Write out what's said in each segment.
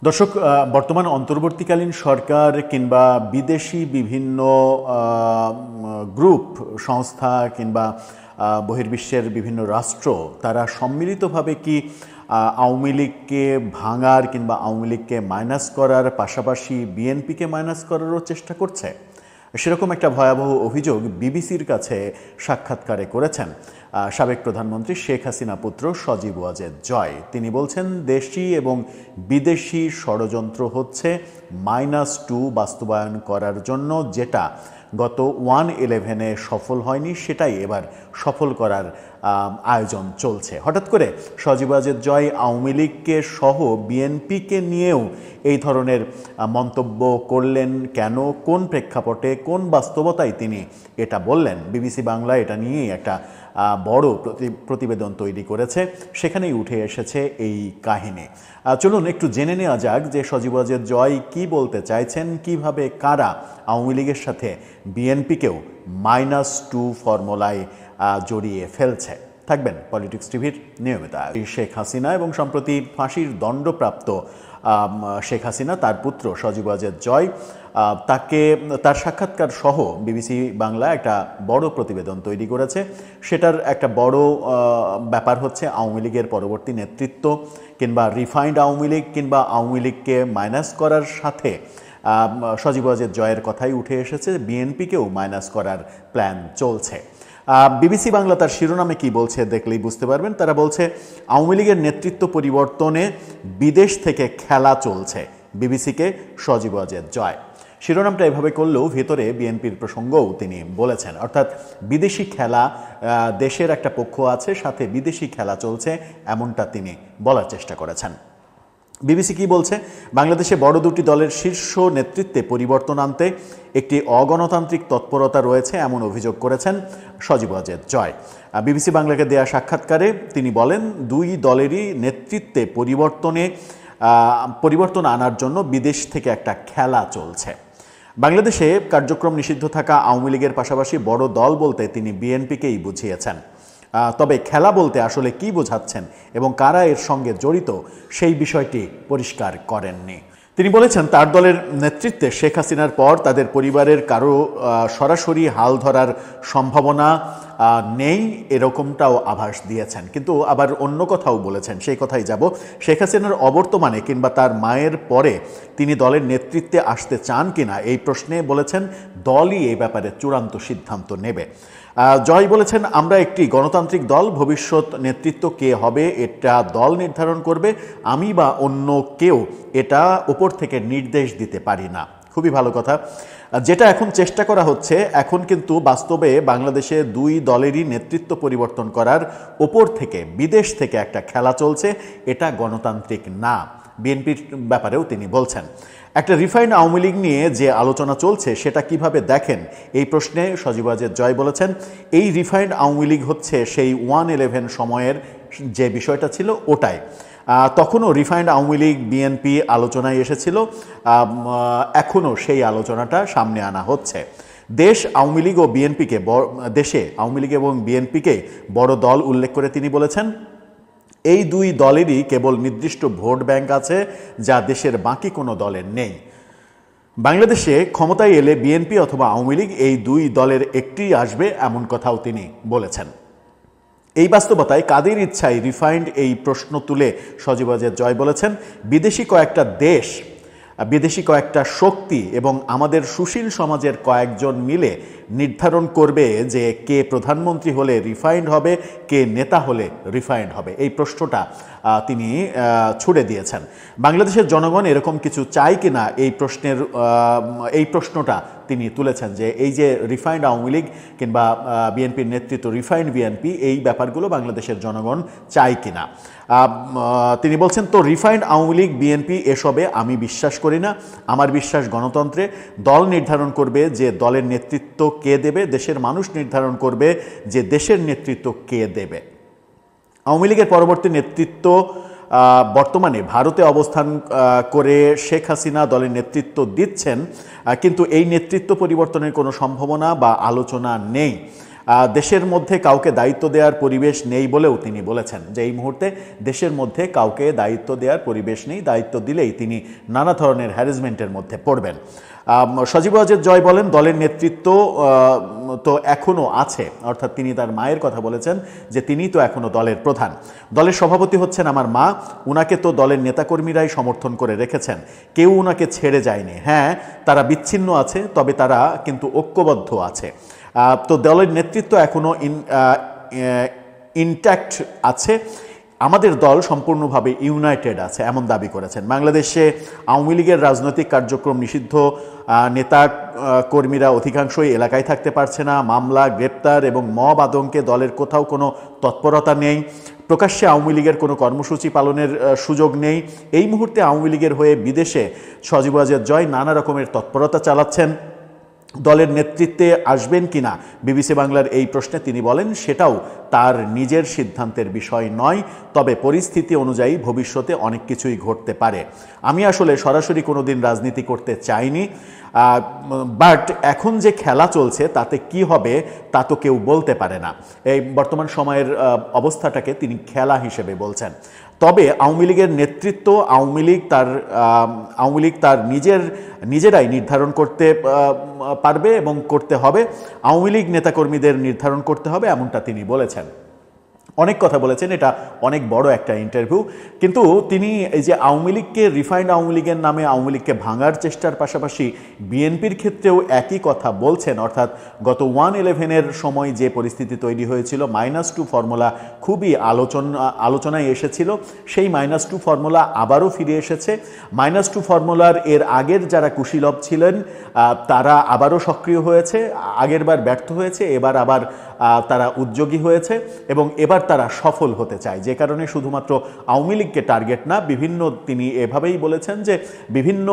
দর্শক, বর্তমান অন্তর্বর্তীকালীন সরকার কিংবা বিদেশি বিভিন্ন গ্রুপ সংস্থা কিংবা বহির্বিশ্বের বিভিন্ন রাষ্ট্র তারা সম্মিলিতভাবে কি আওয়ামী লীগকে ভাঙার কিংবা আওয়ামী লীগকে মাইনাস করার পাশাপাশি বিএনপিকে মাইনাস করারও চেষ্টা করছে? সেরকম একটা ভয়াবহ অভিযোগ বিবিসির কাছে সাক্ষাৎকারে করেছেন সাবেক প্রধানমন্ত্রী শেখ হাসিনা পুত্র সজীব ওয়াজেদ জয়। তিনি বলছেন, দেশি এবং বিদেশি ষড়যন্ত্র হচ্ছে -2 বাস্তবায়ন করার জন্য, যেটা গত 1/11-এ সফল হয়নি সেটাই এবার সফল করার আয়োজন চলছে। হঠাৎ করে সজীব ওয়াজেদ জয় আওয়ামী লীগকে সহ বিএনপিকে নিয়েও এই ধরনের মন্তব্য করলেন কেন? কোন প্রেক্ষাপটে, কোন বাস্তবতায় তিনি এটা বললেন? বিবিসি বাংলা এটা নিয়েই একটা বড় প্রতিবেদন তৈরি করেছে, সেখানেই উঠে এসেছে এই কাহিনী। চলুন একটু জেনে নেওয়া যাক যে সজীব ওয়াজেদ জয় কি বলতে চাইছেন, কিভাবে কারা আওয়ামী লীগের সাথে বিএনপিকেও -2 ফর্মুলায় জড়িয়ে ফেলছে। থাকবেন পলিটিক্স টিভির নিয়মিত। শেখ হাসিনা এবং সম্প্রতি ফাঁসির দণ্ডপ্রাপ্ত শেখ হাসিনা, তার পুত্র সজীব ওয়াজেদ জয়, তার সাক্ষাৎকার সহ বিবিসি বাংলা একটা বড় প্রতিবেদন তৈরি করেছে। সেটার একটা বড় ব্যাপার হচ্ছে আওয়ামী লীগের পরবর্তী নেতৃত্ব কিংবা রিফাইন্ড আওয়ামী লীগ কিংবা আওয়ামী লীগকে মাইনাস করার সাথে সজীব ওয়াজেদ জয়ের কথাই উঠে এসেছে, বিএনপিকেও মাইনাস করার প্ল্যান চলছে। বিবিসি বাংলা তার শিরোনামে কি বলছে দেখলেই বুঝতে পারবেন। তারা বলছে, আওয়ামী লীগের নেতৃত্ব পরিবর্তনে বিদেশ থেকে খেলা চলছে, বিবিসিকে সজীব ওয়াজেদ জয়। শিরোনামটা এভাবে করলেও ভেতরে বিএনপির প্রসঙ্গও তিনি বলেছেন, অর্থাৎ বিদেশি খেলা, দেশের একটা পক্ষ আছে সাথে বিদেশি খেলা চলছে, এমনটা তিনি বলার চেষ্টা করেছেন। বিবিসি কি বলছে? বাংলাদেশে বড় দুটি দলের শীর্ষ নেতৃত্বে পরিবর্তন আনতে একটি অগণতান্ত্রিক তৎপরতা রয়েছে, এমন অভিযোগ করেছেন সজীব ওয়াজেদ জয়। বিবিসি বাংলাকে দেয়া সাক্ষাৎকারে তিনি বলেন, দুই দলেরই নেতৃত্বে পরিবর্তন আনার জন্য বিদেশ থেকে একটা খেলা চলছে। বাংলাদেশে কার্যক্রম নিষিদ্ধ থাকা আওয়ামী লীগের পাশাপাশি বড় দল বলতে তিনি বিএনপিকেই বুঝিয়েছেন। তবে খেলা বলতে আসলে কি বোঝাচ্ছেন এবং কারা এর সঙ্গে জড়িত সেই বিষয়টি পরিষ্কার করেননি। তিনি বলেছেন, তার দলের নেতৃত্বে শেখ হাসিনার পর তাদের পরিবারের কারো সরাসরি হাল ধরার সম্ভাবনা নেই, এরকমটাও আভাস দিয়েছেন। কিন্তু আবার অন্য কথাও বলেছেন, সেই কথাই যাব। শেখ হাসিনার অবর্তমানে কিংবা তার মায়ের পরে তিনি দলের নেতৃত্বে আসতে চান কিনা এই প্রশ্নে বলেছেন, দলই এই ব্যাপারে চূড়ান্ত সিদ্ধান্ত নেবে। জয় বলেছেন, আমরা একটি গণতান্ত্রিক দল, ভবিষ্যৎ নেতৃত্ব কে হবে এটা দল নির্ধারণ করবে, আমি বা অন্য কেউ এটা উপর থেকে নির্দেশ দিতে পারি না। খুবই ভালো কথা। যেটা এখন চেষ্টা করা হচ্ছে, এখন কিন্তু বাস্তবে বাংলাদেশে দুই দলেরই নেতৃত্ব পরিবর্তন করার উপর থেকে বিদেশ থেকে একটা খেলা চলছে, এটা গণতান্ত্রিক না। বিএনপির ব্যাপারেও তিনি বলছেন। একটা রিফাইন্ড আওয়ামী লীগ নিয়ে যে আলোচনা চলছে সেটা কিভাবে দেখেন এই প্রশ্নে সজীব ওয়াজেদ জয় বলেছেন, এই রিফাইন্ড আওয়ামী লীগ হচ্ছে সেই 1/11 সময়ের যে বিষয়টা ছিল ওটাই। তখনও রিফাইন্ড আওয়ামী লীগ বিএনপি আলোচনায় এসেছিল, এখনও সেই আলোচনাটা সামনে আনা হচ্ছে। দেশে আওয়ামী লীগ এবং বিএনপিকে বড় দল উল্লেখ করে তিনি বলেছেন, এই দুই দলেরই কেবল নির্দিষ্ট ভোট ব্যাংক আছে, যা দেশের বাকি কোনো দলের নেই। বাংলাদেশে ক্ষমতায় এলে বিএনপি অথবা আওয়ামী লীগ এই দুই দলের একটি আসবে, এমন কথাও তিনি বলেছেন। এই বাস্তবতায় কাদের ইচ্ছায় রিফাইন্ড, এই প্রশ্ন তুলে সজীব ওয়াজেদ জয় বলেছেন, বিদেশি কয়েকটা দেশ, বিদেশি কয়েকটা শক্তি এবং আমাদের সুশীল সমাজের কয়েকজন মিলে নির্ধারণ করবে যে কে প্রধানমন্ত্রী হলে রিফাইন্ড হবে, কে নেতা হলে রিফাইন্ড হবে। এই প্রশ্নটা তিনি ছুড়ে দিয়েছেন। বাংলাদেশের জনগণ এরকম কিছু চায় কিনা এই প্রশ্নটা তিনি তুলেছেন, যে এই যে রিফাইন্ড আওয়ামী লীগ কিংবা বিএনপির নেতৃত্ব রিফাইন্ড বিএনপি, এই ব্যাপারগুলো বাংলাদেশের জনগণ চায় কিনা। তিনি বলছেন, তো রিফাইন্ড আওয়ামী লীগ বিএনপি এসবে আমি বিশ্বাস করি না, আমার বিশ্বাস গণতন্ত্রে। দল নির্ধারণ করবে যে দলের নেতৃত্ব কে দেবে, দেশের মানুষ নির্ধারণ করবে যে দেশের নেতৃত্ব কে দেবে। আওয়ামী লীগের পরবর্তী নেতৃত্ব বর্তমানে ভারতে অবস্থান করে শেখ হাসিনা দলের নেতৃত্ব দিচ্ছেন, কিন্তু এই নেতৃত্ব পরিবর্তনের কোনো সম্ভাবনা বা আলোচনা নেই। দেশের মধ্যে কাউকে দায়িত্ব দেওয়ার পরিবেশ নেই বলেও তিনি বলেছেন যে এই মুহূর্তে দেশের মধ্যে কাউকে দায়িত্ব দেওয়ার পরিবেশ নেই, দায়িত্ব দিলেই তিনি নানা ধরনের হ্যারাসমেন্টের মধ্যে পড়বেন। সজীব ওয়াজেদ জয় বলেন দলের নেতৃত্ব তো এখনও আছে, অর্থাৎ তিনি তার মায়ের কথা বলেছেন যে তিনি তো এখনও দলের প্রধান, দলের সভাপতি হচ্ছেন আমার মা, উনাকে তো দলের নেতাকর্মীরাই সমর্থন করে রেখেছেন, কেউ উনাকে ছেড়ে যায়নি। হ্যাঁ, তারা বিচ্ছিন্ন আছে, তবে তারা কিন্তু ঐক্যবদ্ধ আছে। তো দলের নেতৃত্ব এখনও ইনট্যাক্ট আছে, আমাদের দল সম্পূর্ণভাবে ইউনাইটেড আছে এমন দাবি করেছেন। বাংলাদেশে আওয়ামী লীগের রাজনৈতিক কার্যক্রম নিষিদ্ধ, নেতা কর্মীরা অধিকাংশই এলাকায় থাকতে পারছে না, মামলা, গ্রেপ্তার এবং মব আতঙ্কে দলের কোথাও কোনো তৎপরতা নেই, প্রকাশ্যে আওয়ামী লীগের কোনো কর্মসূচি পালনের সুযোগ নেই। এই মুহূর্তে আওয়ামী লীগের হয়ে বিদেশে সজীব ওয়াজেদ জয় নানা রকমের তৎপরতা চালাচ্ছেন। দলের নেতৃত্বে আসবেন কিনা বিবিসি বাংলার এই প্রশ্নে তিনি বলেন সেটাও তার নিজের সিদ্ধান্তের বিষয় নয়, তবে পরিস্থিতি অনুযায়ী ভবিষ্যতে অনেক কিছুই ঘটতে পারে। আমি আসলে সরাসরি কোনোদিন রাজনীতি করতে চাইনি, বাট এখন যে খেলা চলছে তাতে কি হবে তা তো কেউ বলতে পারে না। এই বর্তমান সময়ের অবস্থাটাকে তিনি খেলা হিসেবে বলছেন। তবে আওয়ামী লীগের নেতৃত্ব আওয়ামী লীগ তার নিজেরাই নির্ধারণ করতে পারবে এবং করতে হবে, আওয়ামী লীগ নেতাকর্মীদের নির্ধারণ করতে হবে, এমনটা তিনি বলেছেন। অনেক কথা বলেছেন, এটা অনেক বড় একটা ইন্টারভিউ, কিন্তু তিনি এই যে আওয়ামী লীগকে রিফাইন্ড আওয়ামী লীগের নামে আওয়ামী লীগকে ভাঙার চেষ্টার পাশাপাশি বিএনপির ক্ষেত্রেও একই কথা বলছেন, অর্থাৎ গত 1/11-এর সময় যে পরিস্থিতি তৈরি হয়েছিল, -2 ফর্মুলা খুবই আলোচনায় এসেছিল, সেই -2 ফর্মুলা আবারও ফিরে এসেছে। -2 ফর্মুলার এর আগের যারা কুশীলব ছিলেন তারা আবারও সক্রিয় হয়েছে, আগেরবার ব্যর্থ হয়েছে, এবার আবার তারা উদ্যোগী হয়েছে এবং এবার তারা সফল হতে চায়, যে কারণে শুধুমাত্র আওয়ামী লীগকে টার্গেট না, তিনি এভাবেই বলেছেন যে বিভিন্ন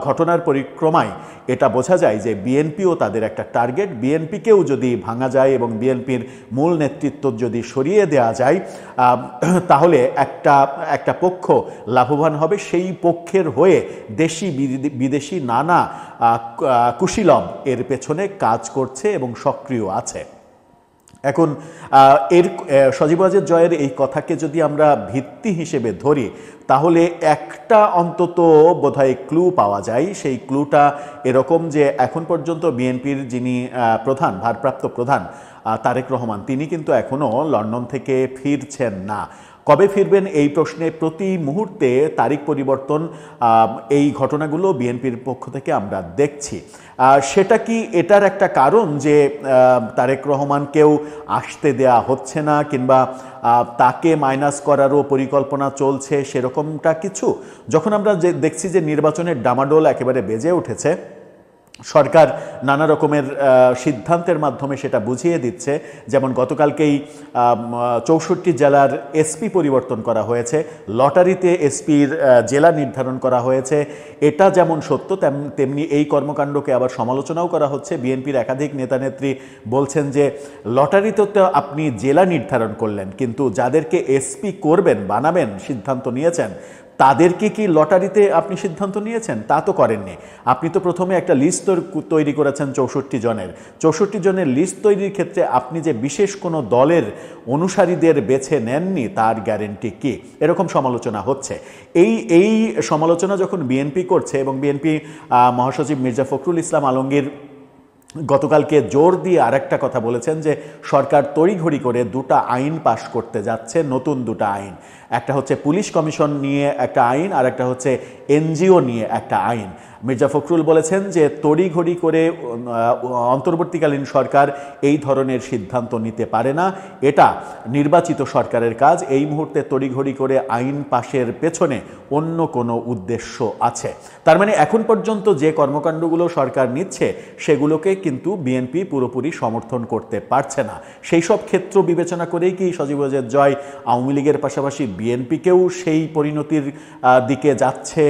ঘটনার পরিক্রমায় এটা বোঝা যায় যে বিএনপিও তাদের একটা টার্গেট, বিএনপিকেও যদি ভাঙা যায় এবং বিএনপির মূল নেতৃত্ব যদি সরিয়ে দেওয়া যায় তাহলে একটা পক্ষ লাভবান হবে, সেই পক্ষের হয়ে দেশি বিদেশি নানা কুশীলব এর পেছনে কাজ করছে এবং সক্রিয় আছে। এখন সজীব ওয়াজেদ জয়ের এই কথাকে যদি আমরা ভিত্তি হিসেবে ধরি তাহলে একটা অন্তত বোধহয় ক্লু পাওয়া যায়। সেই ক্লুটা এরকম যে এখন পর্যন্ত বিএনপির যিনি ভারপ্রাপ্ত প্রধান তারেক রহমান, তিনি কিন্তু এখনও লন্ডন থেকে ফিরছেন না। কবে ফিরবেন এই প্রশ্নে প্রতি মুহূর্তে তারিখ পরিবর্তন, এই ঘটনাগুলো বিএনপির পক্ষ থেকে আমরা দেখছি। সেটা কি এটার একটা কারণ যে তারেক রহমানকেও আসতে দেয়া হচ্ছে না কিংবা তাকে মাইনাস করারও পরিকল্পনা চলছে সেরকমটা কিছু? যখন আমরা দেখছি যে নির্বাচনের ডামাডোল একেবারে বেজে উঠেছে, সরকার নানা রকমের সিদ্ধান্তের মাধ্যমে সেটা বুঝিয়ে দিচ্ছে, যেমন গতকালকেই 64 জেলার এসপি পরিবর্তন করা হয়েছে, লটারিতে এসপির জেলা নির্ধারণ করা হয়েছে। এটা যেমন সত্য তেমনি এই কর্মকাণ্ডকে আবার সমালোচনাও করা হচ্ছে। বিএনপির একাধিক নেতানেত্রী বলছেন যে লটারিতে তো আপনি জেলা নির্ধারণ করলেন, কিন্তু যাদেরকে এসপি বানাবেন সিদ্ধান্ত নিয়েছেন, তাদেরকে কি লটারিতে আপনি সিদ্ধান্ত নিয়েছেন? তা তো করেননি। আপনি তো প্রথমে একটা লিস্ট তৈরি করেছেন 64 জনের লিস্ট তৈরির ক্ষেত্রে আপনি যে বিশেষ কোনো দলের অনুসারীদের বেছে নেননি তার গ্যারেন্টি কি? এরকম সমালোচনা হচ্ছে। এই সমালোচনা যখন বিএনপি করছে এবং বিএনপি মহাসচিব মির্জা ফখরুল ইসলাম আলমগীর গতকালকে জোর দিয়ে আরেকটা কথা বলেছেন যে সরকার তড়িঘড়ি করে 2টা আইন পাশ করতে যাচ্ছে, নতুন 2টা আইন। একটা হচ্ছে পুলিশ কমিশন নিয়ে একটা আইন, আর একটা হচ্ছে এনজিও নিয়ে একটা আইন। মির্জা ফখরুল বলেছেন যে তড়িঘড়ি করে অন্তর্বর্তীকালীন সরকার এই ধরনের সিদ্ধান্ত নিতে পারে না, এটা নির্বাচিত সরকারের কাজ। এই মুহূর্তে তড়িঘড়ি করে আইন পাশের পেছনে অন্য কোনো উদ্দেশ্য আছে। তার মানে এখন পর্যন্ত যে কর্মকাণ্ডগুলো সরকার নিচ্ছে সেগুলোকে কিন্তু বিএনপি পুরোপুরি সমর্থন করতে পারছে না। সেই সব ক্ষেত্র বিবেচনা করেই কি সজীব ওয়াজেদ জয় আওয়ামী লীগের পাশাপাশি বিএনপিকেও সেই পরিণতির দিকে যাচ্ছে,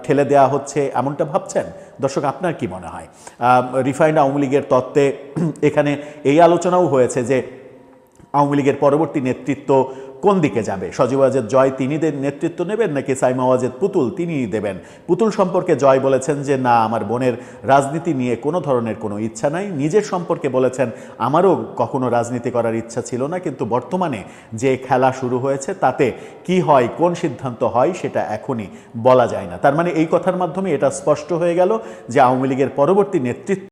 ঠেলে দেওয়া হচ্ছে, এমনটা ভাবছেন? দর্শক, আপনার কি মনে হয়? রিফাইন্ড আওয়ামী লীগের তত্ত্বে এখানে এই আলোচনাও হয়েছে যে আওয়ামী লীগের পরবর্তী নেতৃত্ব কোন দিকে যাবে? সজীব ওয়াজেদ জয় তিনি নেতৃত্ব নেবেন, নাকি সাইমা ওয়াজেদ পুতুল তিনিই দেবেন? পুতুল সম্পর্কে জয় বলেছেন যে না, আমার বোনের রাজনীতি নিয়ে কোনো ধরনের কোনো ইচ্ছা নাই। নিজের সম্পর্কে বলেছেন আমারও কখনো রাজনীতি করার ইচ্ছা ছিল না, কিন্তু বর্তমানে যে খেলা শুরু হয়েছে তাতে কি হয়, কোন সিদ্ধান্ত হয় সেটা এখনই বলা যায় না। তার মানে এই কথার মাধ্যমে এটা স্পষ্ট হয়ে গেল যে আওয়ামী লীগের পরবর্তী নেতৃত্ব